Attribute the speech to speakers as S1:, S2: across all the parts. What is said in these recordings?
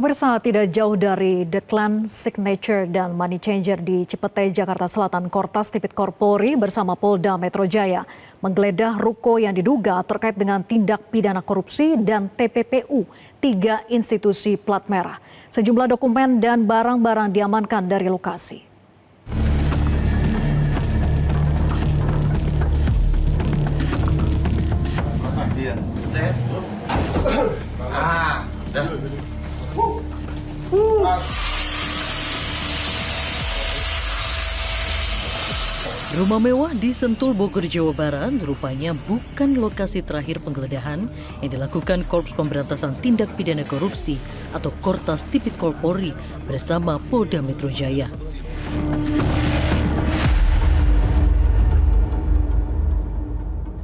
S1: Pemirsa, tidak jauh dari The Clan, Signature, dan Money Changer di Cipete, Jakarta Selatan, Kortas Tipikor Polri bersama Polda Metro Jaya menggeledah ruko yang diduga terkait dengan tindak pidana korupsi dan TPPU, tiga institusi plat merah. Sejumlah dokumen dan barang-barang diamankan dari lokasi.
S2: Rumah mewah di Sentul, Bogor, Jawa Barat rupanya bukan lokasi terakhir penggeledahan yang dilakukan Korps Pemberantasan Tindak Pidana Korupsi atau Kortas Tipikor Polri bersama Polda Metro Jaya.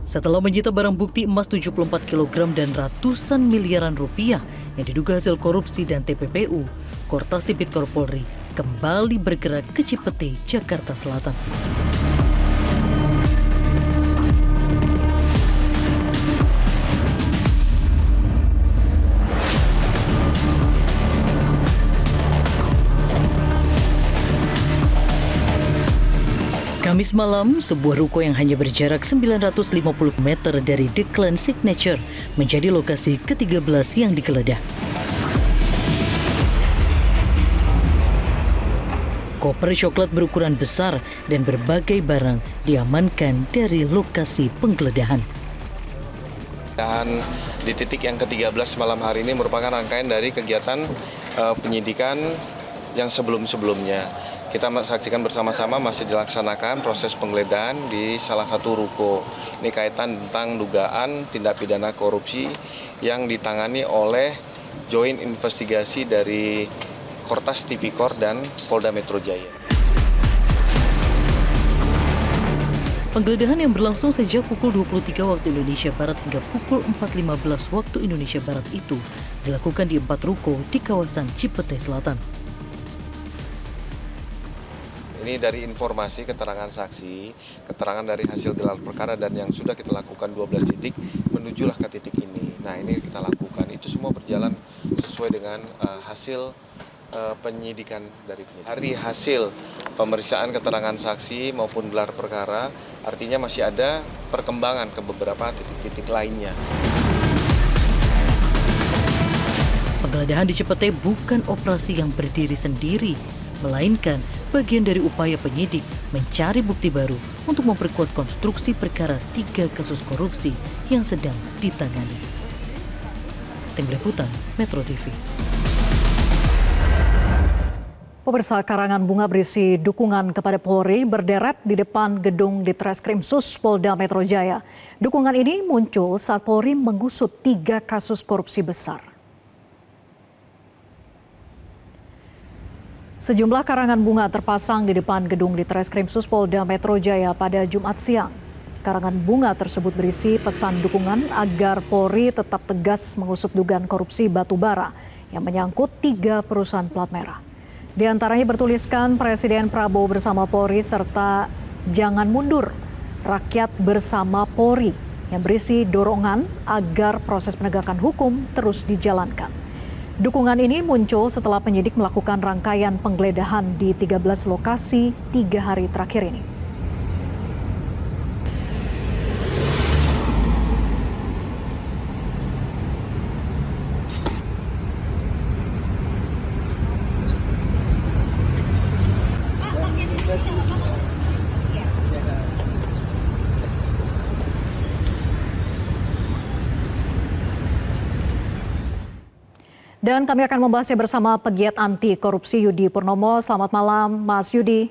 S2: Setelah menyita barang bukti emas 74 kg dan ratusan miliaran rupiah yang diduga hasil korupsi dan TPPU, Kortas Tipikor Polri kembali bergerak ke Cipete, Jakarta Selatan. Kamis malam, sebuah ruko yang hanya berjarak 950 meter dari The Clan Signature menjadi lokasi ke-13 yang digeledah. Koper coklat berukuran besar dan berbagai barang diamankan dari lokasi penggeledahan.
S3: Dan di titik yang ke-13 malam hari ini merupakan rangkaian dari kegiatan penyidikan yang sebelum-sebelumnya. Kita saksikan bersama-sama masih dilaksanakan proses penggeledahan di salah satu ruko. Ini kaitan tentang dugaan tindak pidana korupsi yang ditangani oleh Joint Investigasi dari Kortas Tipikor dan Polda Metro Jaya.
S2: Penggeledahan yang berlangsung sejak pukul 23 waktu Indonesia Barat hingga pukul 4.15 waktu Indonesia Barat itu dilakukan di 4 ruko di kawasan Cipete Selatan.
S3: Ini dari informasi, keterangan saksi, keterangan dari hasil gelar perkara dan yang sudah kita lakukan 12 titik menujulah ke titik ini. Nah, ini kita lakukan. Itu semua berjalan sesuai dengan hasil penyidikan dari penyidik. Dari hasil pemeriksaan keterangan saksi maupun gelar perkara, artinya masih ada perkembangan ke beberapa titik-titik lainnya.
S2: Penggeledahan di Cipete bukan operasi yang berdiri sendiri, melainkan bagian dari upaya penyidik mencari bukti baru untuk memperkuat konstruksi perkara 3 kasus korupsi yang sedang ditangani. Tim Liputan Metro TV.
S1: Pemirsa, karangan bunga berisi dukungan kepada Polri berderet di depan gedung Ditreskrimsus Polda Metro Jaya. Dukungan ini muncul saat Polri mengusut 3 kasus korupsi besar. Sejumlah karangan bunga terpasang di depan gedung Ditreskrimsus Polda Metro Jaya pada Jumat siang. Karangan bunga tersebut berisi pesan dukungan agar Polri tetap tegas mengusut dugaan korupsi batubara yang menyangkut 3 perusahaan plat merah. Di antaranya bertuliskan Presiden Prabowo bersama Polri serta jangan mundur, rakyat bersama Polri, yang berisi dorongan agar proses penegakan hukum terus dijalankan. Dukungan ini muncul setelah penyidik melakukan rangkaian penggeledahan di 13 lokasi 3 hari terakhir ini. Dan kami akan membahasnya bersama pegiat anti korupsi Yudi Purnomo. Selamat malam, Mas Yudi.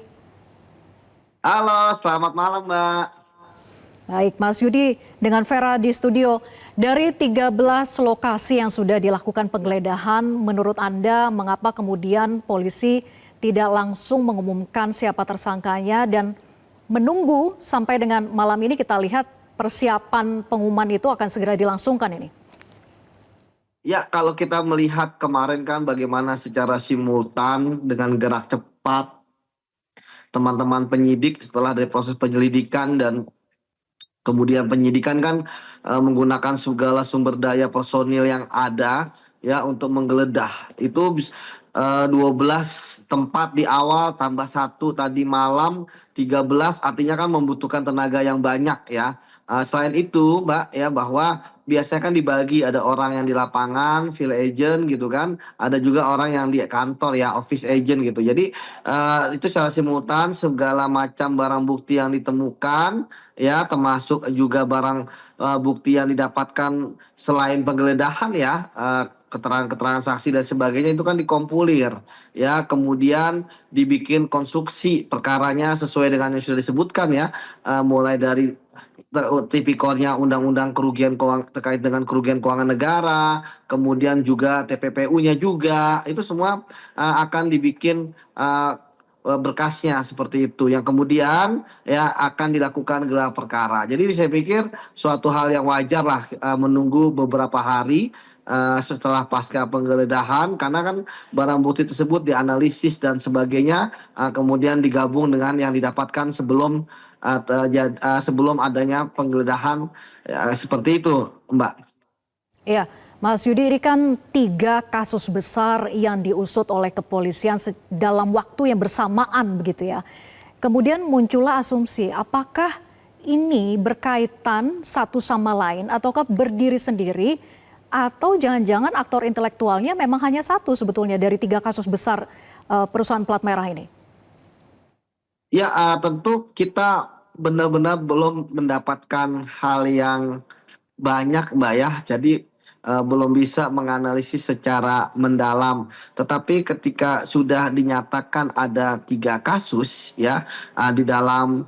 S4: Halo, selamat malam, Mbak.
S1: Baik, Mas Yudi, dengan Vera di studio. Dari 13 lokasi yang sudah dilakukan penggeledahan, menurut Anda mengapa kemudian polisi tidak langsung mengumumkan siapa tersangkanya dan menunggu sampai dengan malam ini kita lihat persiapan pengumuman itu akan segera dilangsungkan ini?
S4: Ya, kalau kita melihat kemarin kan bagaimana secara simultan dengan gerak cepat teman-teman penyidik setelah dari proses penyelidikan dan kemudian penyidikan kan menggunakan segala sumber daya personil yang ada ya untuk menggeledah. Itu 12 tempat di awal tambah satu tadi malam 13, artinya kan membutuhkan tenaga yang banyak ya. Selain itu Mbak ya, bahwa biasanya kan dibagi, ada orang yang di lapangan, field agent gitu kan, ada juga orang yang di kantor ya, office agent gitu. Jadi itu secara simultan segala macam barang bukti yang ditemukan ya, termasuk juga barang bukti yang didapatkan selain penggeledahan ya, keterangan-keterangan saksi dan sebagainya itu kan dikompulir ya, kemudian dibikin konstruksi perkaranya sesuai dengan yang sudah disebutkan ya, mulai dari tipikornya undang-undang kerugian keuangan terkait dengan kerugian keuangan negara, kemudian juga TPPU-nya juga, itu semua akan dibikin berkasnya seperti itu, yang kemudian ya akan dilakukan gelar perkara. Jadi saya pikir suatu hal yang wajar lah menunggu beberapa hari setelah pasca penggeledahan, karena kan barang bukti tersebut dianalisis dan sebagainya, kemudian digabung dengan yang didapatkan sebelum sebelum adanya penggeledahan seperti itu, Mbak.
S1: Iya, Mas Yudi, ini kan 3 kasus besar yang diusut oleh kepolisian dalam waktu yang bersamaan begitu ya. Kemudian muncullah asumsi, apakah ini berkaitan satu sama lain ataukah berdiri sendiri, atau jangan-jangan aktor intelektualnya memang hanya satu sebetulnya dari 3 kasus besar perusahaan plat merah ini?
S4: Ya, tentu kita benar-benar belum mendapatkan hal yang banyak, Mbak ya. Jadi belum bisa menganalisis secara mendalam. Tetapi ketika sudah dinyatakan ada 3 kasus ya di dalam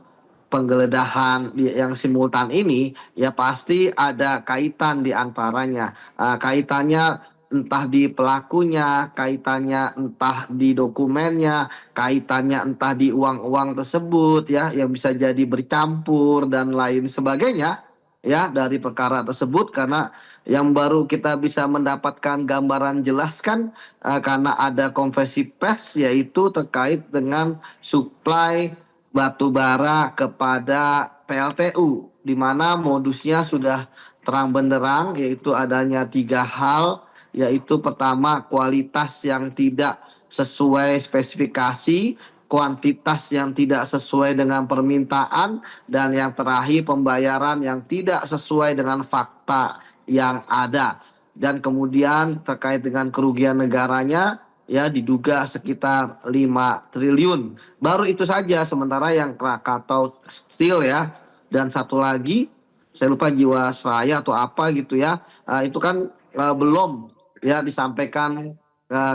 S4: penggeledahan yang simultan ini, ya pasti ada kaitan di antaranya. Kaitannya entah di pelakunya, kaitannya entah di dokumennya, kaitannya entah di uang-uang tersebut ya, yang bisa jadi bercampur dan lain sebagainya ya dari perkara tersebut. Karena yang baru kita bisa mendapatkan gambaran jelas kan karena ada konversi pers, yaitu terkait dengan supply batu bara kepada PLTU, di mana modusnya sudah terang benderang, yaitu adanya 3 hal, yaitu pertama kualitas yang tidak sesuai spesifikasi, kuantitas yang tidak sesuai dengan permintaan, dan yang terakhir pembayaran yang tidak sesuai dengan fakta yang ada. Dan kemudian terkait dengan kerugian negaranya ya diduga sekitar 5 triliun. Baru itu saja, sementara yang Krakatau Steel ya, dan satu lagi saya lupa Jiwasraya atau apa gitu ya, itu kan belum ya disampaikan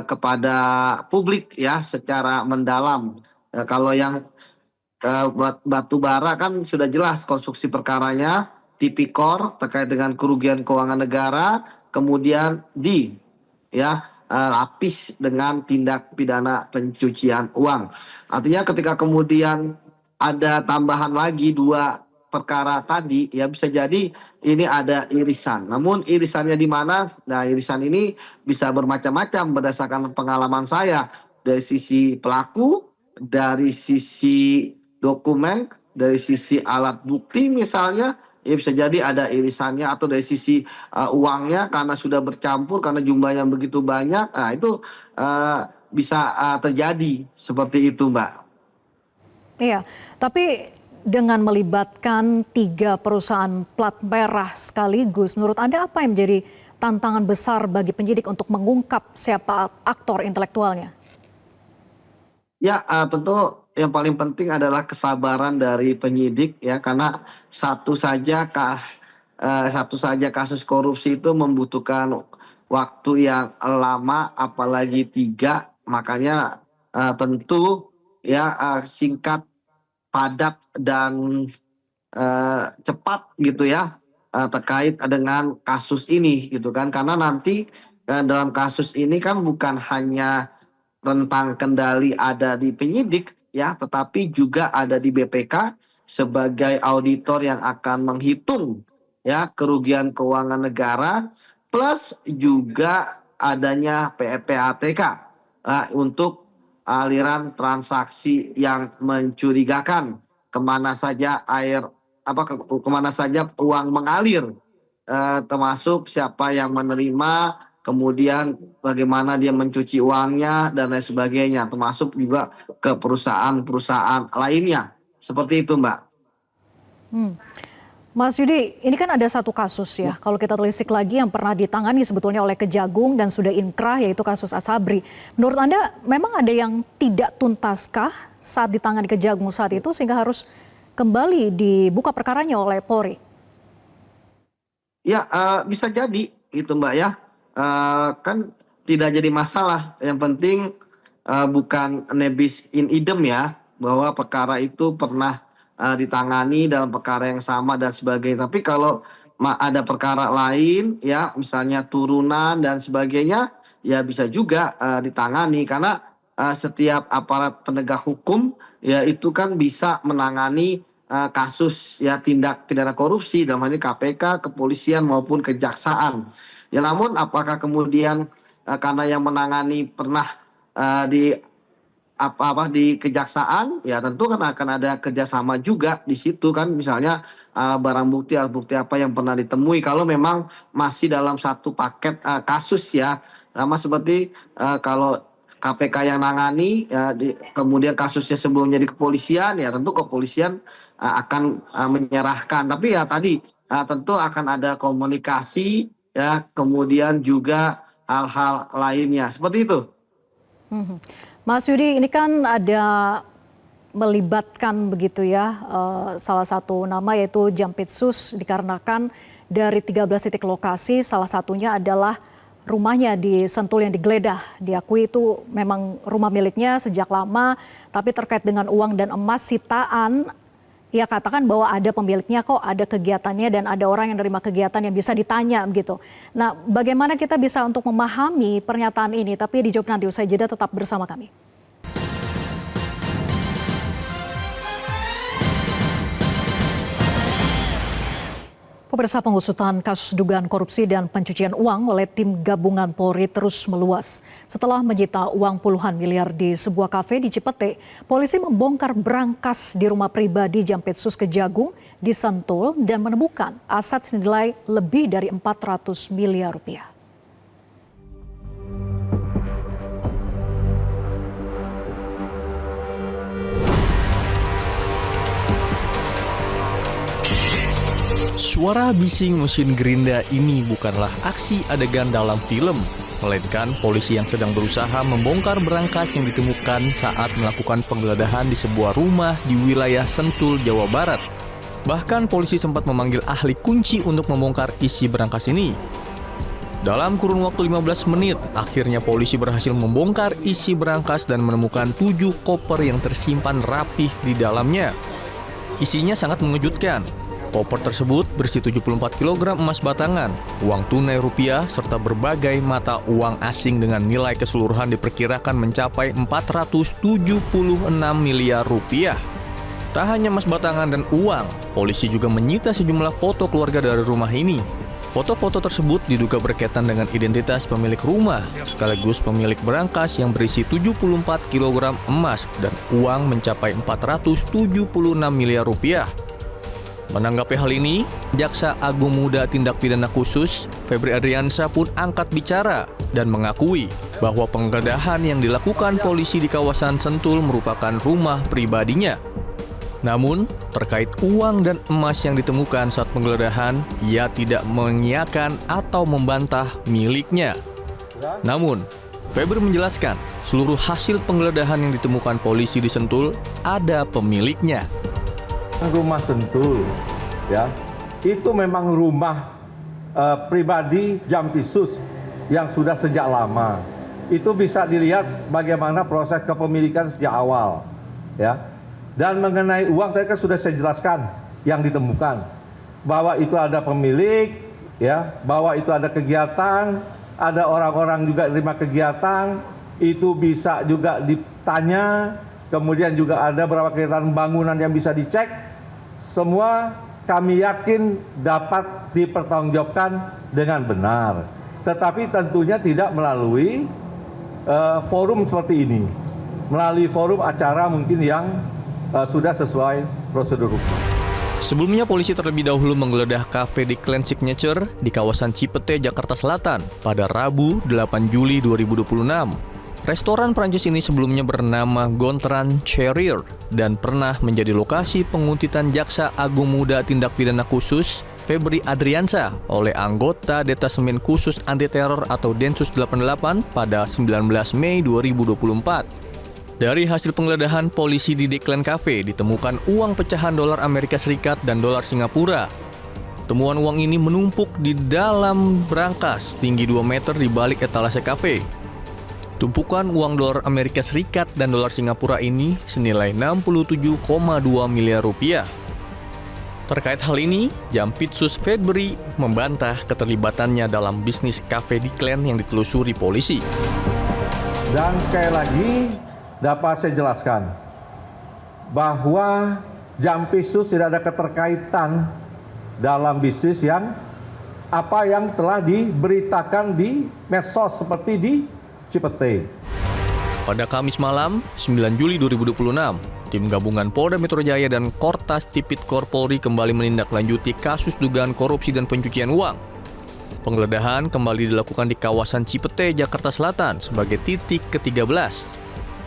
S4: kepada publik ya secara mendalam. Kalau yang batu bara kan sudah jelas konstruksi perkaranya, tipikor terkait dengan kerugian keuangan negara, kemudian lapis dengan tindak pidana pencucian uang. Artinya ketika kemudian ada tambahan lagi 2 perkara tadi, ya bisa jadi ini ada irisan. Namun irisannya di mana? Nah, irisan ini bisa bermacam-macam berdasarkan pengalaman saya, dari sisi pelaku, dari sisi dokumen, dari sisi alat bukti misalnya, ya bisa jadi ada irisannya, atau dari sisi uangnya karena sudah bercampur karena jumlahnya begitu banyak. Nah, itu bisa terjadi seperti itu, Mbak.
S1: Iya, tapi dengan melibatkan 3 perusahaan plat merah sekaligus, menurut Anda apa yang menjadi tantangan besar bagi penyidik untuk mengungkap siapa aktor intelektualnya?
S4: Ya, tentu yang paling penting adalah kesabaran dari penyidik ya, karena satu saja kasus korupsi itu membutuhkan waktu yang lama, apalagi 3. Makanya tentu ya singkat, padat, dan cepat gitu ya terkait dengan kasus ini gitu kan, karena nanti dalam kasus ini kan bukan hanya rentang kendali ada di penyidik ya, tetapi juga ada di BPK sebagai auditor yang akan menghitung ya kerugian keuangan negara, plus juga adanya PPATK untuk aliran transaksi yang mencurigakan, kemana saja kemana saja uang mengalir, termasuk siapa yang menerima kemudian bagaimana dia mencuci uangnya dan lain sebagainya, termasuk juga ke perusahaan-perusahaan lainnya. Seperti itu, Mbak.
S1: Mas Yudi, ini kan ada satu kasus ya, kalau kita telisik lagi yang pernah ditangani sebetulnya oleh Kejagung dan sudah inkrah, yaitu kasus Asabri. Menurut Anda memang ada yang tidak tuntaskah saat ditangani Kejagung saat itu sehingga harus kembali dibuka perkaranya oleh Polri?
S4: Ya, bisa jadi gitu, Mbak ya. Kan tidak jadi masalah. Yang penting bukan nebis in idem ya, bahwa perkara itu pernah ditangani dalam perkara yang sama dan sebagainya. Tapi kalau ada perkara lain ya, misalnya turunan dan sebagainya, ya bisa juga ditangani karena setiap aparat penegak hukum ya itu kan bisa menangani kasus ya tindak pidana korupsi dalam hal ini KPK, kepolisian maupun kejaksaan. Ya namun apakah kemudian karena yang menangani pernah di di kejaksaan, ya tentu kan akan ada kerjasama juga di situ kan, misalnya barang bukti, alat bukti apa yang pernah ditemui kalau memang masih dalam satu paket kasus ya, sama seperti kalau KPK yang nangani ya, kemudian kasusnya sebelumnya di kepolisian, ya tentu kepolisian akan menyerahkan. Tapi ya tadi tentu akan ada komunikasi ya, kemudian juga hal-hal lainnya seperti itu.
S1: Mas Yudi, ini kan ada melibatkan begitu ya salah satu nama yaitu Jampitsus, dikarenakan dari 13 titik lokasi salah satunya adalah rumahnya di Sentul yang digeledah. Diakui itu memang rumah miliknya sejak lama, tapi terkait dengan uang dan emas sitaan, ia katakan bahwa ada pemiliknya kok, ada kegiatannya dan ada orang yang menerima kegiatan yang bisa ditanya begitu. Nah, bagaimana kita bisa untuk memahami pernyataan ini? Tapi dijawab nanti usai jeda, tetap bersama kami. Pemirsa, pengusutan kasus dugaan korupsi dan pencucian uang oleh tim gabungan Polri terus meluas. Setelah menyita uang puluhan miliar di sebuah kafe di Cipete, polisi membongkar berangkas di rumah pribadi Jampitsus Kejagung di Sentul dan menemukan aset senilai lebih dari 400 miliar rupiah.
S5: Suara bising mesin gerinda ini bukanlah aksi adegan dalam film, melainkan polisi yang sedang berusaha membongkar berangkas yang ditemukan saat melakukan penggeledahan di sebuah rumah di wilayah Sentul, Jawa Barat. Bahkan polisi sempat memanggil ahli kunci untuk membongkar isi berangkas ini. Dalam kurun waktu 15 menit, akhirnya polisi berhasil membongkar isi berangkas dan menemukan 7 koper yang tersimpan rapih di dalamnya. Isinya sangat mengejutkan. Koper tersebut berisi 74 kg emas batangan, uang tunai rupiah, serta berbagai mata uang asing dengan nilai keseluruhan diperkirakan mencapai 476 miliar rupiah. Tak hanya emas batangan dan uang, polisi juga menyita sejumlah foto keluarga dari rumah ini. Foto-foto tersebut diduga berkaitan dengan identitas pemilik rumah, sekaligus pemilik berangkas yang berisi 74 kg emas dan uang mencapai 476 miliar rupiah. Menanggapi hal ini, Jaksa Agung Muda Tindak Pidana Khusus Febri Adriansyah pun angkat bicara dan mengakui bahwa penggeledahan yang dilakukan polisi di kawasan Sentul merupakan rumah pribadinya. Namun, terkait uang dan emas yang ditemukan saat penggeledahan, ia tidak mengiyakan atau membantah miliknya. Namun, Febri menjelaskan seluruh hasil penggeledahan yang ditemukan polisi di Sentul ada pemiliknya.
S6: Rumah Sentul, ya, itu memang rumah pribadi Jampitsus yang sudah sejak lama. Itu bisa dilihat bagaimana proses kepemilikan sejak awal, ya. Dan mengenai uang tadi kan sudah saya jelaskan yang ditemukan, bahwa itu ada pemilik, ya, bahwa itu ada kegiatan, ada orang-orang juga menerima kegiatan, itu bisa juga ditanya, kemudian juga ada beberapa kegiatan bangunan yang bisa dicek. Semua kami yakin dapat dipertanggungjawabkan dengan benar. Tetapi tentunya tidak melalui forum seperti ini. Melalui forum acara mungkin yang sudah sesuai prosedur hukum.
S5: Sebelumnya polisi terlebih dahulu menggeledah kafe di Clan Signature di kawasan Cipete, Jakarta Selatan pada Rabu 8 Juli 2026. Restoran Prancis ini sebelumnya bernama Gontran Cherrier dan pernah menjadi lokasi penguntitan Jaksa Agung Muda Tindak Pidana Khusus Febri Adriansa oleh anggota Detasemen Khusus Anti Teror atau Densus 88 pada 19 Mei 2024. Dari hasil penggeledahan polisi di Declan Cafe ditemukan uang pecahan dolar Amerika Serikat dan dolar Singapura. Temuan uang ini menumpuk di dalam brankas tinggi 2 meter di balik etalase kafe. Tumpukan uang dolar Amerika Serikat dan dolar Singapura ini senilai 67,2 miliar rupiah. Terkait hal ini, Jampitsus Febri membantah keterlibatannya dalam bisnis kafe Declan yang ditelusuri polisi.
S6: Dan sekali lagi dapat saya jelaskan bahwa Jampitsus tidak ada keterkaitan dalam bisnis yang telah diberitakan di medsos seperti di Cipete.
S5: Pada Kamis malam, 9 Juli 2026, tim gabungan Polda Metro Jaya dan Kortas Tipikor Polri kembali menindaklanjuti kasus dugaan korupsi dan pencucian uang. Penggeledahan kembali dilakukan di kawasan Cipete, Jakarta Selatan sebagai titik ke-13.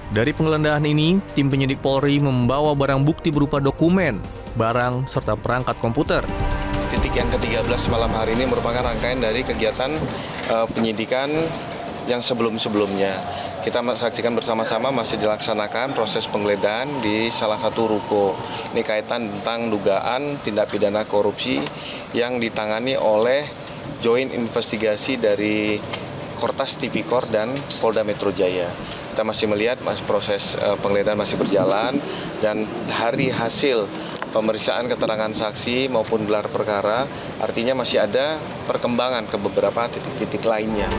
S5: Dari penggeledahan ini, tim penyidik Polri membawa barang bukti berupa dokumen, barang, serta perangkat komputer.
S3: Titik yang ke-13 malam hari ini merupakan rangkaian dari kegiatan penyidikan yang sebelum-sebelumnya. Kita saksikan bersama-sama masih dilaksanakan proses penggeledahan di salah satu ruko. Ini kaitan tentang dugaan tindak pidana korupsi yang ditangani oleh Joint Investigasi dari Kortas Tipikor dan Polda Metro Jaya. Kita masih melihat proses penggeledahan masih berjalan dan dari hasil pemeriksaan keterangan saksi maupun gelar perkara artinya masih ada perkembangan ke beberapa titik-titik lainnya.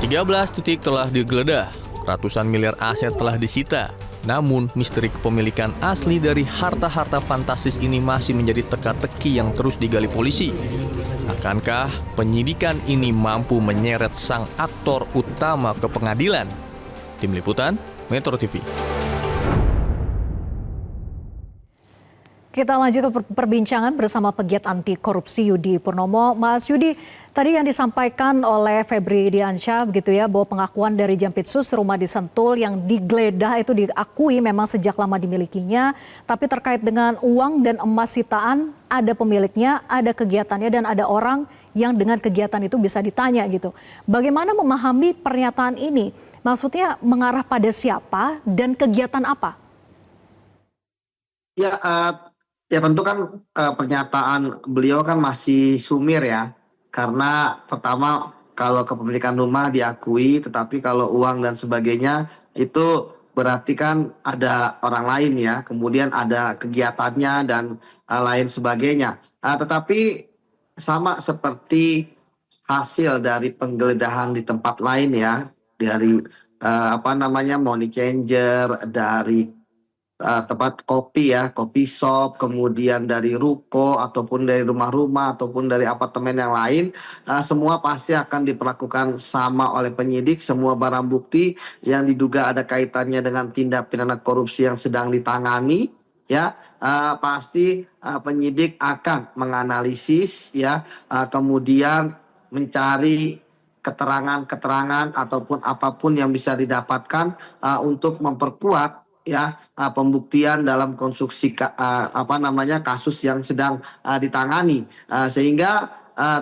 S5: 13 titik telah digeledah, ratusan miliar aset telah disita. Namun, misteri kepemilikan asli dari harta-harta fantastis ini masih menjadi teka-teki yang terus digali polisi. Akankah penyidikan ini mampu menyeret sang aktor utama ke pengadilan? Tim Liputan, Metro TV.
S1: Kita lanjut ke perbincangan bersama pegiat anti korupsi Yudi Purnomo. Mas Yudi, tadi yang disampaikan oleh Febri Diansyah begitu ya, bahwa pengakuan dari Jampitsus rumah di Sentul yang digeledah itu diakui memang sejak lama dimilikinya, tapi terkait dengan uang dan emas sitaan ada pemiliknya, ada kegiatannya dan ada orang yang dengan kegiatan itu bisa ditanya gitu. Bagaimana memahami pernyataan ini? Maksudnya mengarah pada siapa dan kegiatan apa?
S4: Ya tentu kan pernyataan beliau kan masih sumir ya. Karena pertama kalau kepemilikan rumah diakui, tetapi kalau uang dan sebagainya itu berarti kan ada orang lain ya. Kemudian ada kegiatannya dan lain sebagainya. Tetapi sama seperti hasil dari penggeledahan di tempat lain ya. Dari money changer, dari tempat kopi ya, kopi shop, kemudian dari ruko ataupun dari rumah-rumah ataupun dari apartemen yang lain, semua pasti akan diperlakukan sama oleh penyidik. Semua barang bukti yang diduga ada kaitannya dengan tindak pidana korupsi yang sedang ditangani ya, pasti penyidik akan menganalisis ya, kemudian mencari keterangan-keterangan ataupun apapun yang bisa didapatkan untuk memperkuat ya pembuktian dalam konstruksi kasus yang sedang ditangani, sehingga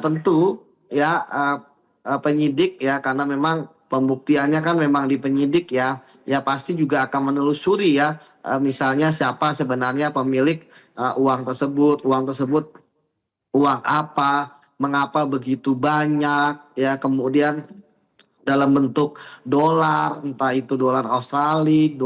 S4: tentu ya penyidik ya, karena memang pembuktiannya kan memang di penyidik ya pasti juga akan menelusuri ya, misalnya siapa sebenarnya pemilik uang tersebut uang apa, mengapa begitu banyak ya, kemudian dalam bentuk dolar, entah itu dolar Australia,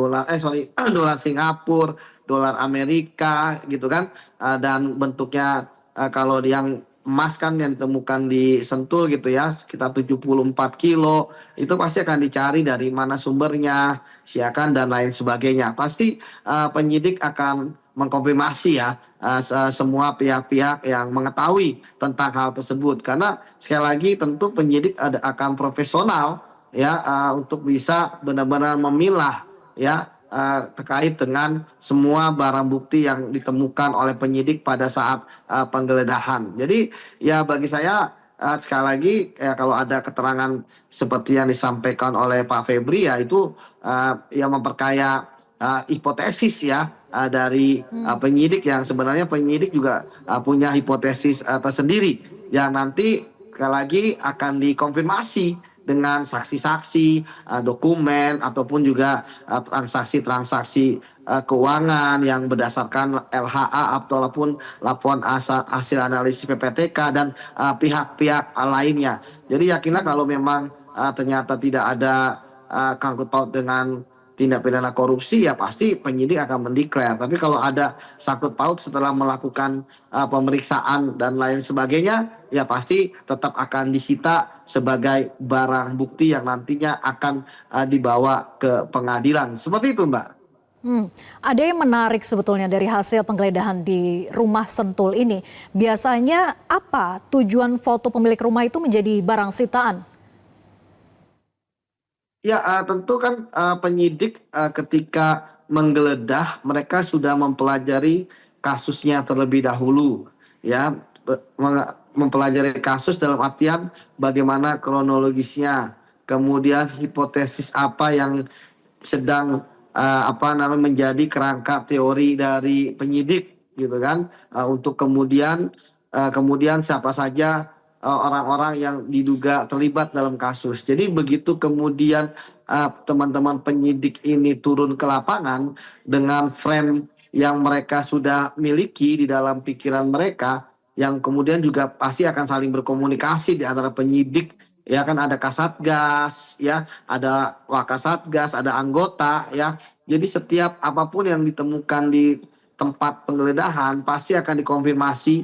S4: dolar Singapura, dolar Amerika gitu kan, dan bentuknya kalau yang emas kan yang ditemukan di Sentul gitu ya, sekitar 74 kilo, itu pasti akan dicari dari mana sumbernya, siakan dan lain sebagainya. Pasti penyidik akan mengkonfirmasi ya semua pihak-pihak yang mengetahui tentang hal tersebut, karena sekali lagi tentu penyidik akan profesional ya, untuk bisa benar-benar memilah ya terkait dengan semua barang bukti yang ditemukan oleh penyidik pada saat penggeledahan. Jadi ya bagi saya sekali lagi ya kalau ada keterangan seperti yang disampaikan oleh Pak Febri ya itu yang memperkaya hipotesis ya dari penyidik yang sebenarnya penyidik juga punya hipotesis tersendiri yang nanti sekali lagi akan dikonfirmasi dengan saksi-saksi, dokumen ataupun juga transaksi-transaksi keuangan yang berdasarkan LHA ataupun laporan hasil analisis PPTK dan pihak-pihak lainnya. Jadi yakinlah kalau memang ternyata tidak ada sangkut paut dengan tindak pidana korupsi ya pasti penyidik akan mendeklar. Tapi kalau ada sangkut paut setelah melakukan pemeriksaan dan lain sebagainya ya pasti tetap akan disita sebagai barang bukti yang nantinya akan dibawa ke pengadilan. Seperti itu, Mbak.
S1: Ada yang menarik sebetulnya dari hasil penggeledahan di rumah Sentul ini. Biasanya apa tujuan foto pemilik rumah itu menjadi barang sitaan?
S4: Ya, tentu kan penyidik ketika menggeledah mereka sudah mempelajari kasusnya terlebih dahulu, ya mempelajari kasus dalam artian bagaimana kronologisnya, kemudian hipotesis apa yang sedang menjadi kerangka teori dari penyidik gitu kan, untuk kemudian siapa saja orang-orang yang diduga terlibat dalam kasus. Jadi begitu kemudian teman-teman penyidik ini turun ke lapangan dengan frame yang mereka sudah miliki di dalam pikiran mereka, yang kemudian juga pasti akan saling berkomunikasi di antara penyidik, ya kan ada Kasatgas, ya ada Wakasatgas, ada anggota, ya. Jadi setiap apapun yang ditemukan di tempat penggeledahan pasti akan dikonfirmasi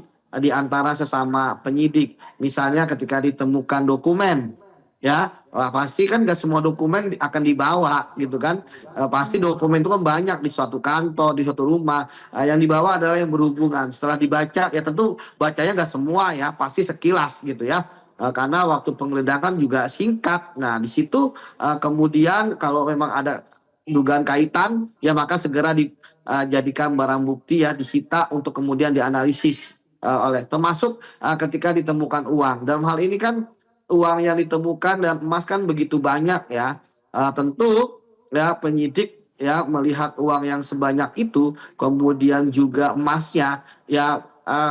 S4: di antara sesama penyidik. Misalnya ketika ditemukan dokumen, ya pasti kan gak semua dokumen akan dibawa gitu kan. Pasti dokumen itu kan banyak di suatu kantor, di suatu rumah. Yang dibawa adalah yang berhubungan. Setelah dibaca ya tentu bacanya gak semua ya, pasti sekilas gitu ya. Karena waktu penggeledahan juga singkat. Nah di situ kemudian kalau memang ada dugaan kaitan ya maka segera dijadikan barang bukti ya, disita untuk kemudian dianalisis oleh termasuk ketika ditemukan uang. Dalam hal ini kan uang yang ditemukan dan emas kan begitu banyak ya. Tentu ya penyidik ya melihat uang yang sebanyak itu kemudian juga emasnya ya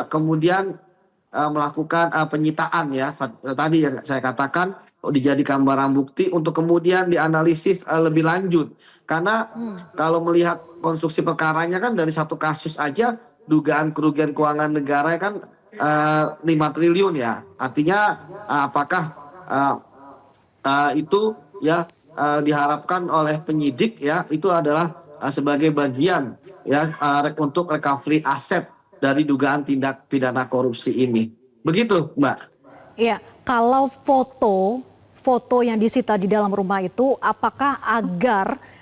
S4: kemudian melakukan penyitaan ya tadi yang saya katakan dijadikan barang bukti untuk kemudian dianalisis lebih lanjut. Karena kalau melihat konstruksi perkaranya kan dari satu kasus aja dugaan kerugian keuangan negara kan 5 triliun ya. Artinya apakah itu ya diharapkan oleh penyidik ya itu adalah sebagai bagian ya untuk recovery aset dari dugaan tindak pidana korupsi ini. Begitu, Mbak.
S1: Iya, kalau foto yang disita di dalam rumah itu apakah agar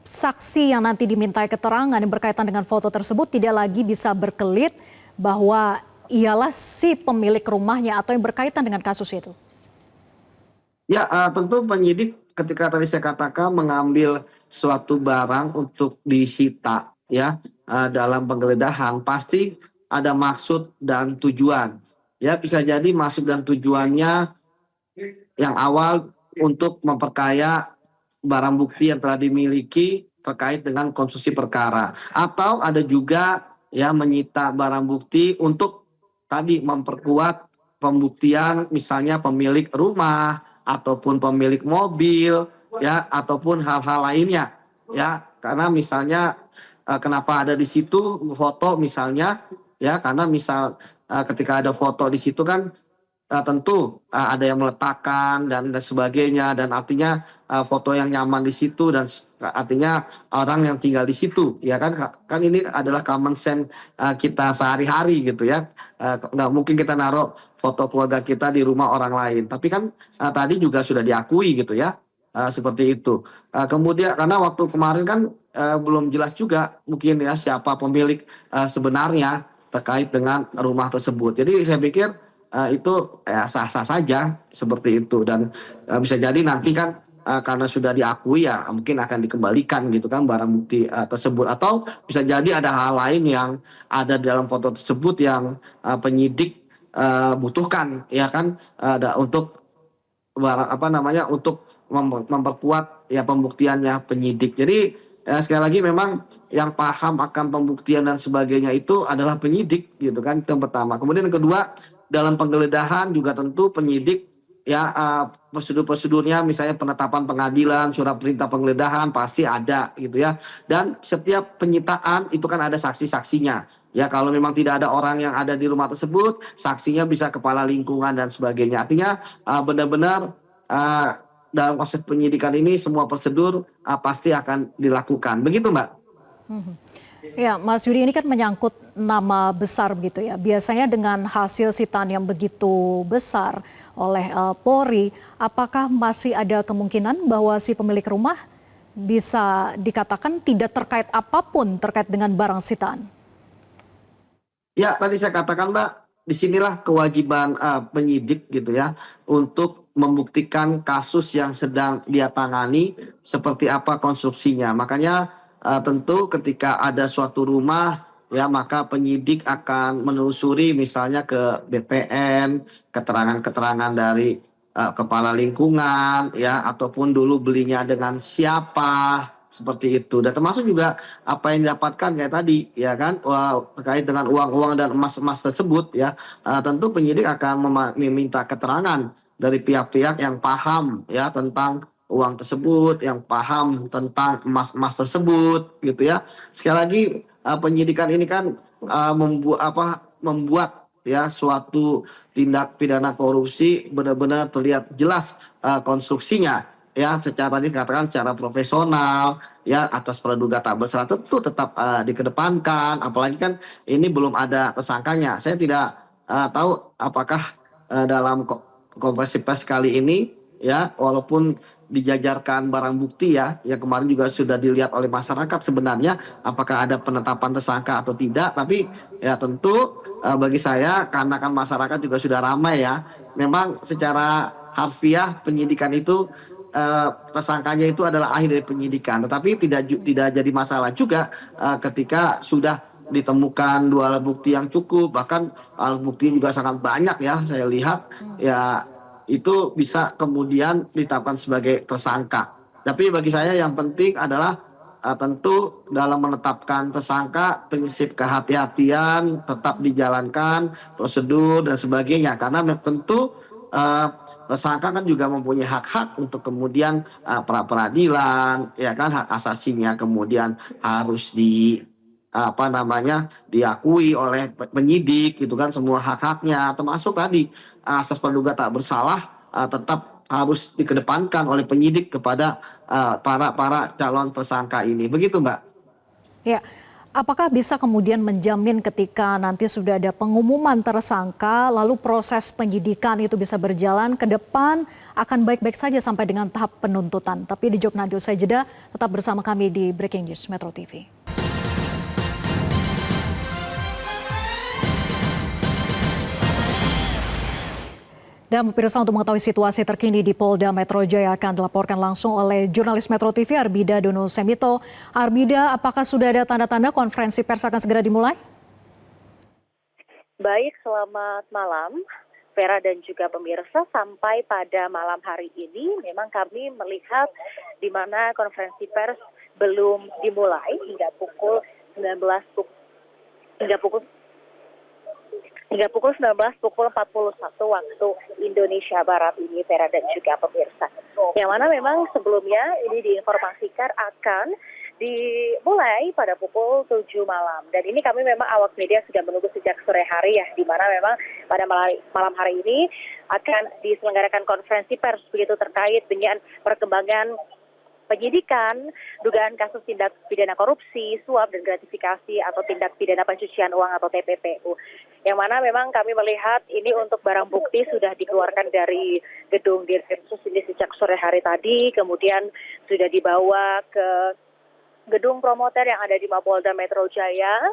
S1: saksi yang nanti dimintai keterangan yang berkaitan dengan foto tersebut tidak lagi bisa berkelit bahwa ialah si pemilik rumahnya atau yang berkaitan dengan kasus itu?
S4: Ya, tentu penyidik ketika tadi saya katakan mengambil suatu barang untuk disita ya dalam penggeledahan pasti ada maksud dan tujuan. Ya, bisa jadi maksud dan tujuannya yang awal untuk memperkaya barang bukti yang telah dimiliki terkait dengan konstruksi perkara, atau ada juga ya menyita barang bukti untuk tadi memperkuat pembuktian misalnya pemilik rumah ataupun pemilik mobil ya ataupun hal-hal lainnya ya, karena misalnya kenapa ada di situ foto misalnya ya karena misal ketika ada foto di situ kan tentu ada yang meletakkan dan sebagainya, dan artinya foto yang nyaman di situ dan artinya orang yang tinggal di situ ya kan ini adalah common sense kita sehari-hari gitu ya. Nggak mungkin kita naruh foto keluarga kita di rumah orang lain, tapi kan tadi juga sudah diakui gitu ya, seperti itu. Kemudian karena waktu kemarin kan belum jelas juga mungkin ya siapa pemilik sebenarnya terkait dengan rumah tersebut. Jadi saya pikir itu sah-sah saja seperti itu, dan bisa jadi nanti kan karena sudah diakui ya mungkin akan dikembalikan gitu kan barang bukti tersebut, atau bisa jadi ada hal lain yang ada dalam foto tersebut yang penyidik butuhkan ya kan, untuk barang apa namanya untuk memperkuat ya pembuktiannya penyidik. Jadi sekali lagi memang yang paham akan pembuktian dan sebagainya itu adalah penyidik gitu kan, itu yang pertama. Kemudian yang kedua, dalam penggeledahan juga tentu penyidik ya prosedur-prosedurnya, misalnya penetapan pengadilan, surat perintah penggeledahan pasti ada gitu ya. Dan setiap penyitaan itu kan ada saksi-saksinya. Ya kalau memang tidak ada orang yang ada di rumah tersebut, saksinya bisa kepala lingkungan dan sebagainya. Artinya benar-benar dalam proses penyidikan ini semua prosedur pasti akan dilakukan. Begitu, Mbak?
S1: Ya, Mas Yudi, ini kan menyangkut nama besar begitu ya. Biasanya dengan hasil sitaan yang begitu besar oleh Polri, apakah masih ada kemungkinan bahwa si pemilik rumah bisa dikatakan tidak terkait apapun terkait dengan barang sitaan?
S4: Ya, tadi saya katakan, Mbak, disinilah kewajiban penyidik gitu ya untuk membuktikan kasus yang sedang dia tangani seperti apa konstruksinya. Makanya tentu ketika ada suatu rumah ya maka penyidik akan menelusuri misalnya ke BPN, keterangan-keterangan dari kepala lingkungan ya, ataupun dulu belinya dengan siapa seperti itu. Dan termasuk juga apa yang didapatkan kayak tadi ya kan, terkait dengan uang-uang dan emas-emas tersebut ya, tentu penyidik akan meminta keterangan dari pihak-pihak yang paham ya tentang uang tersebut, yang paham tentang emas-emas tersebut gitu ya. Sekali lagi penyidikan ini kan membuat ya suatu tindak pidana korupsi benar-benar terlihat jelas konstruksinya ya, secara tadi katakan secara profesional ya, atas praduga tak bersalah tentu tetap dikedepankan, apalagi kan ini belum ada tersangkanya. Saya tidak tahu apakah dalam konferensi pers kali ini ya, walaupun dijajarkan barang bukti ya, yang kemarin juga sudah dilihat oleh masyarakat sebenarnya apakah ada penetapan tersangka atau tidak, tapi ya tentu bagi saya karena kan masyarakat juga sudah ramai ya, memang secara harfiah penyidikan itu tersangkanya itu adalah akhir dari penyidikan, tetapi tidak jadi masalah juga ketika sudah ditemukan dua alat bukti yang cukup, bahkan alat bukti juga sangat banyak ya saya lihat ya, itu bisa kemudian ditetapkan sebagai tersangka. Tapi bagi saya yang penting adalah tentu dalam menetapkan tersangka prinsip kehati-hatian tetap dijalankan, prosedur dan sebagainya, karena tentu tersangka kan juga mempunyai hak-hak untuk kemudian pra peradilan ya kan, hak asasinya kemudian harus diakui oleh penyidik gitu kan, semua hak-haknya termasuk tadi asas praduga tak bersalah tetap harus dikedepankan oleh penyidik kepada para calon tersangka ini. Begitu, Mbak.
S1: Ya, apakah bisa kemudian menjamin ketika nanti sudah ada pengumuman tersangka, lalu proses penyidikan itu bisa berjalan ke depan akan baik-baik saja sampai dengan tahap penuntutan? Tapi dijawab nanti usai jeda, tetap bersama kami di Breaking News Metro TV. Dan pemirsa, untuk mengetahui situasi terkini di Polda Metro Jaya akan dilaporkan langsung oleh jurnalis Metro TV Arbida Dono Semito. Arbida, apakah sudah ada tanda-tanda konferensi pers akan segera dimulai?
S7: Baik, selamat malam Vera dan juga pemirsa. Sampai pada malam hari ini memang kami melihat di mana konferensi pers belum dimulai hingga pukul 19 pukul 41 waktu Indonesia Barat ini, Vera dan juga pemirsa. Yang mana memang sebelumnya ini diinformasikan akan dimulai pada pukul 7 malam. Dan ini kami memang awak media sudah menunggu sejak sore hari ya, di mana memang pada malam hari ini akan diselenggarakan konferensi pers begitu terkait dengan perkembangan penyidikan dugaan kasus tindak pidana korupsi, suap dan gratifikasi atau tindak pidana pencucian uang atau TPPU. Yang mana memang kami melihat ini untuk barang bukti sudah dikeluarkan dari gedung Dirkrimsus ini sejak sore hari tadi, kemudian sudah dibawa ke gedung promoter yang ada di Mapolda Metro Jaya.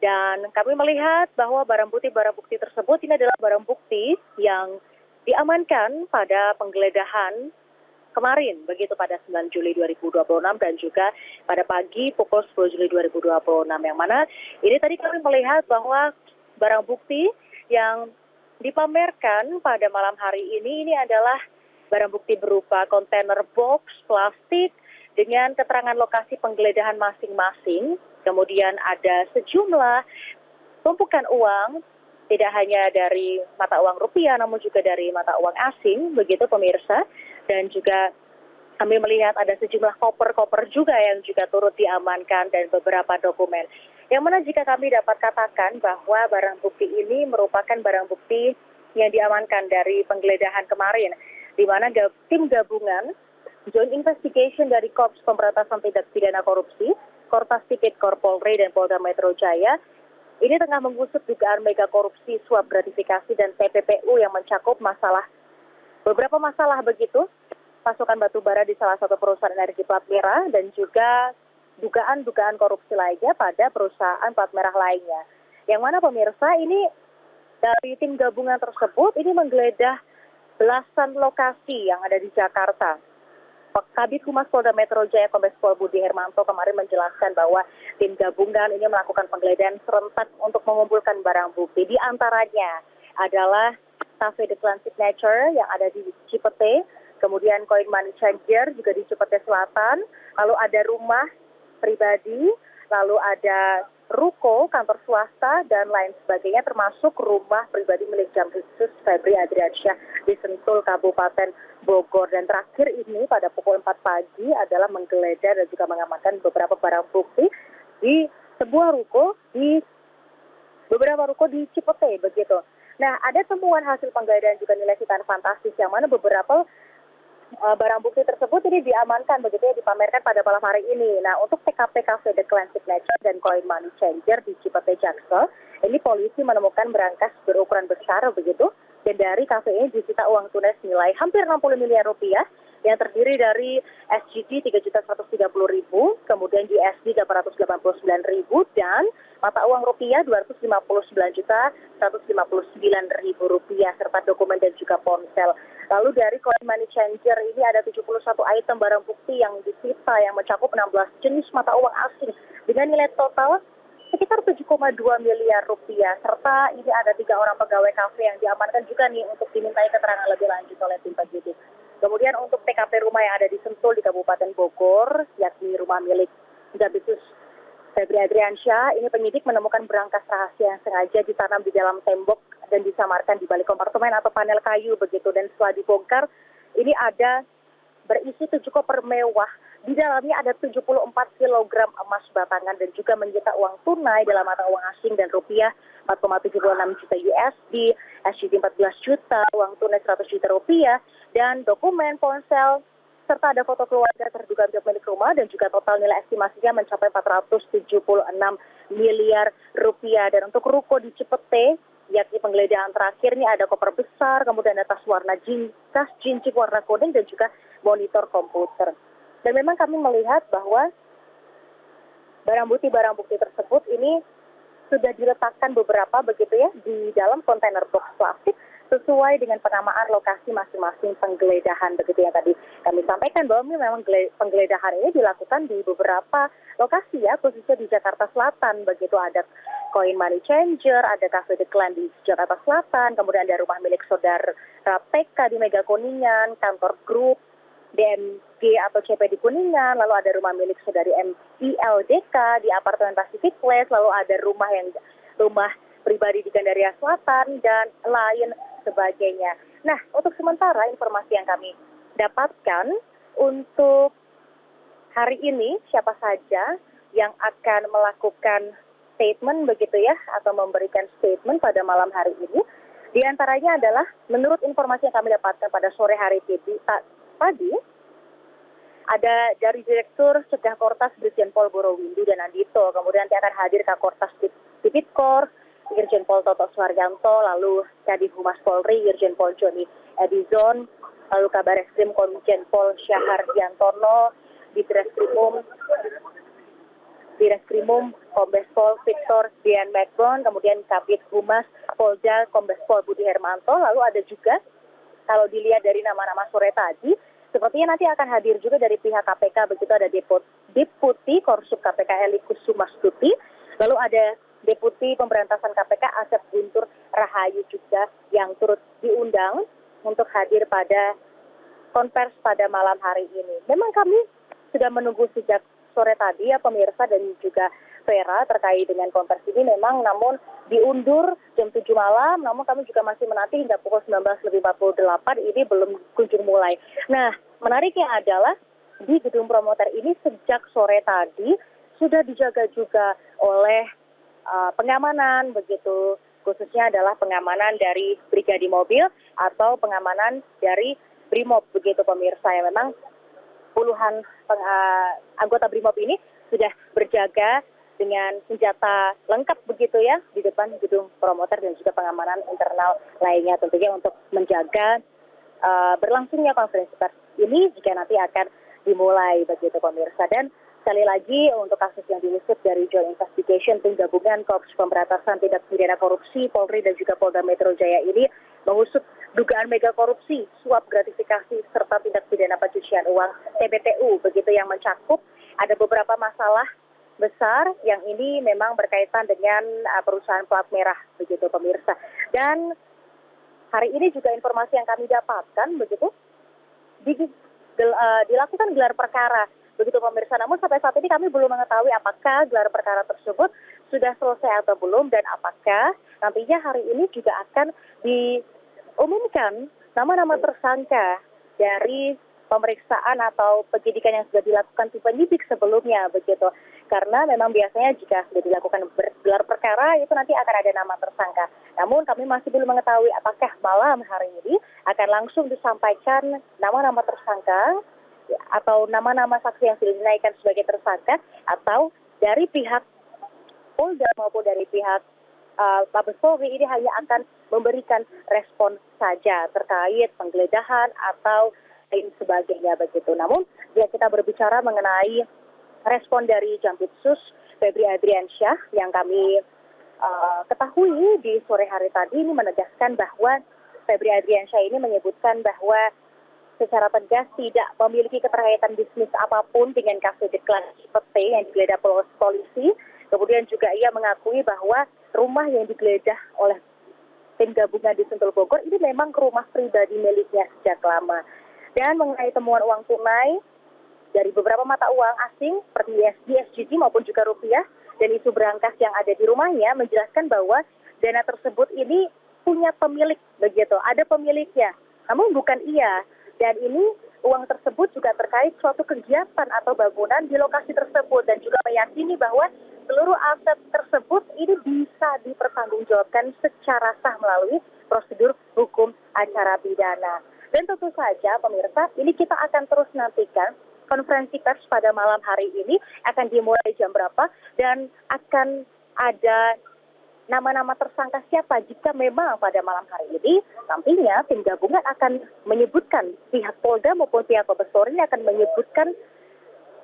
S7: Dan kami melihat bahwa barang bukti tersebut ini adalah barang bukti yang diamankan pada penggeledahan kemarin, begitu pada 9 Juli 2026 dan juga pada pagi pukul 10 Juli 2026, yang mana ini tadi kami melihat bahwa barang bukti yang dipamerkan pada malam hari ini adalah barang bukti berupa kontainer box plastik dengan keterangan lokasi penggeledahan masing-masing. Kemudian ada sejumlah tumpukan uang, tidak hanya dari mata uang rupiah namun juga dari mata uang asing, begitu pemirsa. Dan juga kami melihat ada sejumlah koper-koper juga yang juga turut diamankan dan beberapa dokumen. Yang mana jika kami dapat katakan bahwa barang bukti ini merupakan barang bukti yang diamankan dari penggeledahan kemarin, di mana tim gabungan Joint Investigation dari Korps Pemberantasan Tindak Pidana Korupsi, Kortas Tipikor Polri dan Polda Metro Jaya ini tengah mengusut dugaan mega korupsi, suap gratifikasi dan TPPU yang mencakup beberapa masalah begitu, pasokan batu bara di salah satu perusahaan energi plat merah dan juga dugaan-dugaan korupsi lainnya pada perusahaan plat merah lainnya. Yang mana pemirsa ini dari tim gabungan tersebut ini menggeledah belasan lokasi yang ada di Jakarta. Kabid Humas Polda Metro Jaya Kombes Pol Budi Hermanto kemarin menjelaskan bahwa tim gabungan ini melakukan penggeledahan serentak untuk mengumpulkan barang bukti. Di antaranya adalah Cafe The Clan Signature yang ada di Cipete, kemudian Coin Money Changer juga di Cipete Selatan, lalu ada rumah pribadi, lalu ada ruko, kantor swasta, dan lain sebagainya, termasuk rumah pribadi milik Jampisus Febri Adriansyah di Sentul, Kabupaten Bogor. Dan terakhir ini pada pukul 4 pagi adalah menggeledah dan juga mengamankan beberapa barang bukti di sebuah ruko, beberapa ruko di Cipete begitu. Nah, ada temuan hasil penggeledahan juga nilai sitaan fantastis yang mana beberapa barang bukti tersebut ini diamankan begitu ya, dipamerkan pada malam hari ini. Nah, untuk TKP Cafe The Clan Signature dan Coin Money Changer di Cipete Jaksel, ini polisi menemukan berangkas berukuran besar begitu, dan dari kafe ini disita uang tunai senilai hampir 60 miliar rupiah yang terdiri dari SGD 3.130.000, kemudian USD 889.000 dan mata uang rupiah 259.159.000 rupiah serta dokumen dan juga ponsel. Lalu dari Coin Money Changer ini ada 71 item barang bukti yang disita yang mencakup 16 jenis mata uang asing dengan nilai total sekitar 7,2 miliar rupiah. Serta ini ada 3 orang pegawai kafe yang diamankan juga nih untuk dimintai keterangan lebih lanjut oleh tim penyidik. Kemudian untuk TKP rumah yang ada di Sentul di Kabupaten Bogor, yakni rumah milik Jampisus Febri Adriansyah, ini penyidik menemukan berangkas rahasia yang sengaja ditanam di dalam tembok dan disamarkan di balik kompartemen atau panel kayu begitu. Dan setelah dibongkar, ini ada berisi 7 koper mewah. Di dalamnya ada 74 kg emas batangan dan juga menyita uang tunai dalam mata uang asing dan rupiah 4,76 juta USD, SGD 14 juta, uang tunai 100 juta rupiah, dan dokumen ponsel serta ada foto keluarga terduga milik rumah dan juga total nilai estimasinya mencapai 476 miliar rupiah. Dan untuk ruko di Cipete, yakni penggeledahan terakhir ini ada koper besar, kemudian ada tas tas jinjing warna kuning dan juga monitor komputer. Dan memang kami melihat bahwa barang bukti tersebut ini sudah diletakkan beberapa begitu ya di dalam kontainer box plastik sesuai dengan penamaan lokasi masing-masing penggeledahan begitu yang tadi kami sampaikan bahwa memang penggeledahan ini dilakukan di beberapa lokasi ya, khususnya di Jakarta Selatan begitu. Ada Coin Money Changer, ada Cafe The Clan di Jakarta Selatan, kemudian ada rumah milik saudara PK di Mega Kuningan, kantor grup DMG atau CP di Kuningan, lalu ada rumah milik saudari MILDK di apartemen Pacific Place, lalu ada rumah pribadi di Gandaria Selatan dan lain sebagainya. Nah, untuk sementara informasi yang kami dapatkan untuk hari ini siapa saja yang akan melakukan statement begitu ya atau memberikan statement pada malam hari ini, di antaranya adalah menurut informasi yang kami dapatkan pada sore hari tadi ada dari Direktur Cegah Kortas Brigjen Pol Borowindu dan Andito, kemudian nanti akan hadir Kak Kortas Tipikor Irjen Pol Toto Suharyanto, lalu Kadif Humas Polri Irjen Pol Joni Edison, lalu Kabar Eskrim Komjen Pol Syahar Diantono, di Direskrimum Kombes Pol Victor Dian McBone, kemudian Kabid Humas Polda Kombes Pol Budi Hermanto, lalu ada juga kalau dilihat dari nama-nama sore tadi sepertinya nanti akan hadir juga dari pihak KPK, begitu ada Deputi Korsup KPK Eli Kusumastuti, lalu ada Deputi Pemberantasan KPK Asep Guntur Rahayu juga yang turut diundang untuk hadir pada konvers pada malam hari ini. Memang kami sudah menunggu sejak sore tadi ya pemirsa dan juga Vera terkait dengan konvers ini, memang namun diundur jam 7 malam, namun kami juga masih menanti hingga pukul 19.48 ini belum kunjung mulai. Nah, menariknya adalah di gedung promoter ini sejak sore tadi sudah dijaga juga oleh pengamanan begitu, khususnya adalah pengamanan dari brigadi mobil atau pengamanan dari Brimob begitu pemirsa, ya memang puluhan anggota Brimob ini sudah berjaga dengan senjata lengkap begitu ya di depan gedung promoter dan juga pengamanan internal lainnya tentunya untuk menjaga berlangsungnya konferensi pers ini jika nanti akan dimulai begitu pemirsa. Dan sekali lagi untuk kasus yang diusut dari Joint Investigation Tim Gabungan Korps Pemberantasan Tindak Pidana Korupsi Polri dan juga Polda Metro Jaya ini mengusut dugaan mega korupsi, suap gratifikasi serta tindak pidana pencucian uang TPPU begitu yang mencakup ada beberapa masalah besar yang ini memang berkaitan dengan perusahaan plat merah begitu pemirsa. Dan hari ini juga informasi yang kami dapatkan begitu dilakukan gelar perkara begitu pemirsa. Namun sampai saat ini kami belum mengetahui apakah gelar perkara tersebut sudah selesai atau belum dan apakah nantinya hari ini juga akan diumumkan nama-nama tersangka dari pemeriksaan atau penyidikan yang sudah dilakukan tim penyidik sebelumnya begitu. Karena memang biasanya jika sudah dilakukan gelar perkara itu nanti akan ada nama tersangka. Namun kami masih belum mengetahui apakah malam hari ini akan langsung disampaikan nama-nama tersangka atau nama-nama saksi yang sudah dinaikkan sebagai tersangka atau dari pihak Polda maupun dari pihak Mabes Polri ini hanya akan memberikan respon saja terkait penggeledahan atau lain sebagainya begitu. Namun jika kita berbicara mengenai respon dari Jampitsus Febri Adriansyah yang kami ketahui di sore hari tadi ini menegaskan bahwa Febri Adriansyah ini menyebutkan bahwa secara tegas tidak memiliki keterkaitan bisnis apapun dengan kasus Deklarasi Cipete yang digeledah polisi. Kemudian juga ia mengakui bahwa rumah yang digeledah oleh tim gabungan di Sentul Bogor ini memang rumah pribadi miliknya sejak lama. Dan mengenai temuan uang tunai dari beberapa mata uang asing seperti USD, SGD maupun juga rupiah dan isu berangkas yang ada di rumahnya menjelaskan bahwa dana tersebut ini punya pemilik begitu, ada pemiliknya, namun bukan ia. Dan ini uang tersebut juga terkait suatu kegiatan atau bangunan di lokasi tersebut dan juga meyakini bahwa seluruh aset tersebut ini bisa dipertanggungjawabkan secara sah melalui prosedur hukum acara pidana. Dan tentu saja pemirsa, ini kita akan terus nantikan konferensi pers pada malam hari ini akan dimulai jam berapa dan akan ada nama-nama tersangka siapa jika memang pada malam hari ini nantinya tim gabungan akan menyebutkan pihak Polda maupun pihak Mabes Polri akan menyebutkan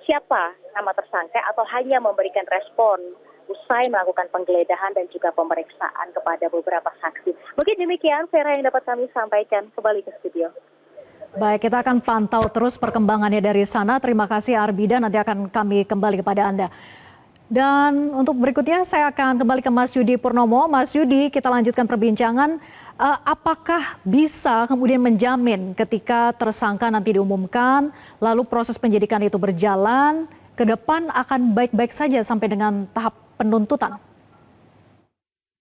S7: siapa nama tersangka atau hanya memberikan respon usai melakukan penggeledahan dan juga pemeriksaan kepada beberapa saksi. Mungkin demikian Vera yang dapat kami sampaikan, kembali ke studio.
S1: Baik, kita akan pantau terus perkembangannya dari sana. Terima kasih Arbida, nanti akan kami kembali kepada Anda. Dan untuk berikutnya saya akan kembali ke Mas Yudi Purnomo. Mas Yudi, kita lanjutkan perbincangan. Apakah bisa kemudian menjamin ketika tersangka nanti diumumkan, lalu proses penyidikan itu berjalan, ke depan akan baik-baik saja sampai dengan tahap penuntutan?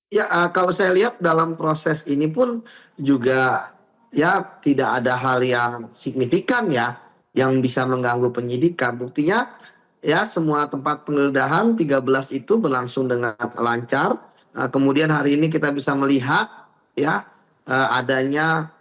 S4: Ya, kalau saya lihat dalam proses ini pun juga ya tidak ada hal yang signifikan ya yang bisa mengganggu penyidikan. Buktinya ya semua tempat penggeledahan 13 itu berlangsung dengan lancar. Kemudian hari ini kita bisa melihat ya adanya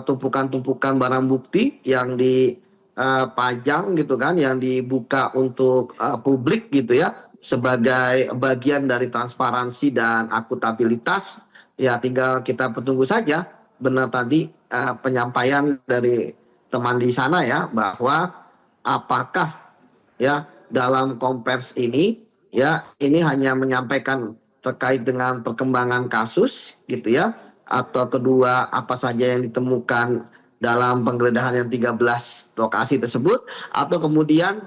S4: tumpukan-tumpukan barang bukti yang dipajang gitu kan, yang dibuka untuk publik gitu ya sebagai bagian dari transparansi dan akuntabilitas. Ya tinggal kita tunggu saja benar tadi penyampaian dari teman di sana ya bahwa apakah ya dalam konvers ini ya ini hanya menyampaikan terkait dengan perkembangan kasus gitu ya atau kedua apa saja yang ditemukan dalam penggeledahan yang 13 lokasi tersebut, atau kemudian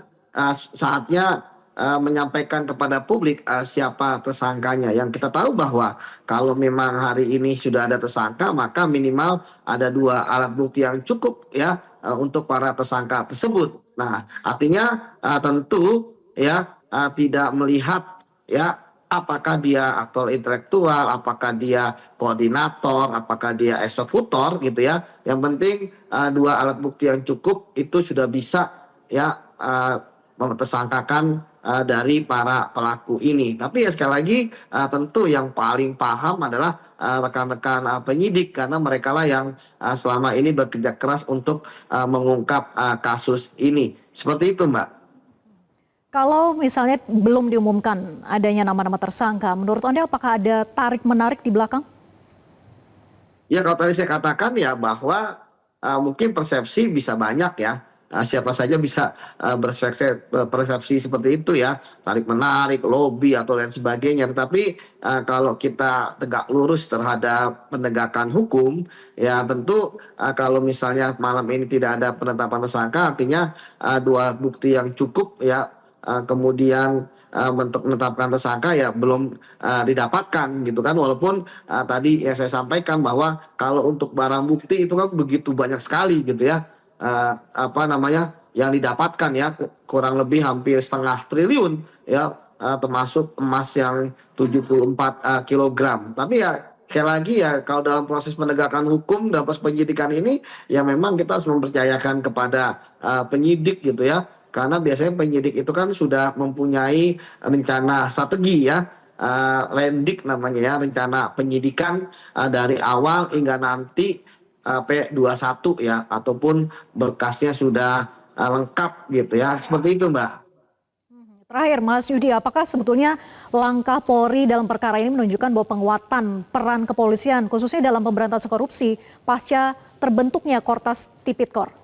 S4: saatnya menyampaikan kepada publik siapa tersangkanya. Yang kita tahu bahwa kalau memang hari ini sudah ada tersangka, maka minimal ada 2 alat bukti yang cukup ya untuk para tersangka tersebut. Nah, artinya tentu ya tidak melihat ya apakah dia aktor intelektual, apakah dia koordinator, apakah dia eksekutor gitu ya. Yang penting 2 alat bukti yang cukup itu sudah bisa ya memtersangkakan dari para pelaku ini. Tapi ya sekali lagi tentu yang paling paham adalah rekan-rekan penyidik, karena mereka lah yang selama ini bekerja keras untuk mengungkap kasus ini. Seperti itu, Mbak.
S1: Kalau misalnya belum diumumkan adanya nama-nama tersangka, menurut Anda apakah ada tarik-menarik di belakang?
S4: Ya kalau tadi saya katakan ya bahwa mungkin persepsi bisa banyak ya. Siapa saja bisa persepsi seperti itu ya. Tarik-menarik, lobby atau lain sebagainya. Tetapi kalau kita tegak lurus terhadap penegakan hukum, ya tentu kalau misalnya malam ini tidak ada penetapan tersangka, artinya 2 alat bukti yang cukup ya kemudian untuk menetapkan tersangka ya belum didapatkan gitu kan, walaupun tadi yang saya sampaikan bahwa kalau untuk barang bukti itu kan begitu banyak sekali gitu ya yang didapatkan ya, kurang lebih hampir 0,5 triliun ya, termasuk emas yang 74 kilogram. Tapi ya sekali lagi ya kalau dalam proses penegakan hukum dalam proses penyidikan ini ya memang kita harus mempercayakan kepada penyidik gitu ya. Karena biasanya penyidik itu kan sudah mempunyai rencana strategi ya, rendik namanya ya, rencana penyidikan dari awal hingga nanti P21 ya, ataupun berkasnya sudah lengkap gitu ya, seperti itu Mbak.
S1: Terakhir Mas Yudi, apakah sebetulnya langkah Polri dalam perkara ini menunjukkan bahwa penguatan peran kepolisian khususnya dalam pemberantasan korupsi pasca terbentuknya Kortas Tipikor?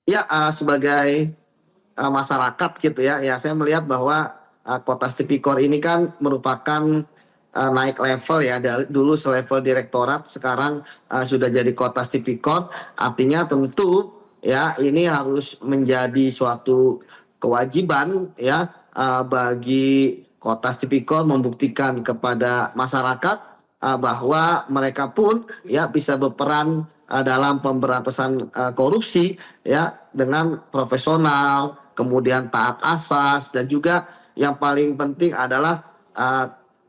S4: Ya sebagai masyarakat gitu ya, saya melihat bahwa Kortas Tipikor ini kan merupakan naik level ya, dari dulu selevel direktorat, sekarang sudah jadi Kortas Tipikor. Artinya tentu ya ini harus menjadi suatu kewajiban ya bagi Kortas Tipikor membuktikan kepada masyarakat bahwa mereka pun ya bisa berperan dalam pemberantasan korupsi ya dengan profesional, kemudian taat asas, dan juga yang paling penting adalah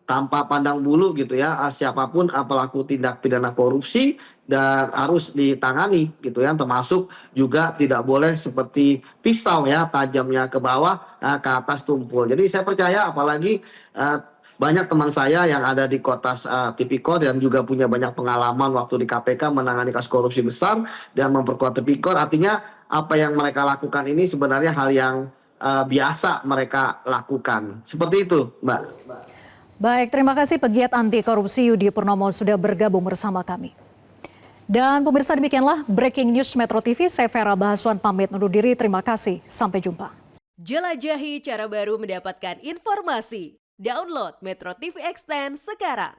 S4: tanpa pandang bulu gitu ya, siapapun pelaku tindak pidana korupsi dan harus ditangani gitu ya, termasuk juga tidak boleh seperti pisau ya, tajamnya ke bawah ke atas tumpul. Jadi saya percaya, apalagi banyak teman saya yang ada di Kortas Tipikor dan juga punya banyak pengalaman waktu di KPK menangani kasus korupsi besar dan memperkuat Tipikor. Artinya apa yang mereka lakukan ini sebenarnya hal yang biasa mereka lakukan. Seperti itu, Mbak.
S1: Baik, terima kasih pegiat anti korupsi Yudi Purnomo sudah bergabung bersama kami. Dan pemirsa, demikianlah Breaking News Metro TV. Saya Vera Bahaswan pamit undur diri. Terima kasih. Sampai jumpa.
S8: Jelajahi cara baru mendapatkan informasi. Download Metro TV Extend sekarang.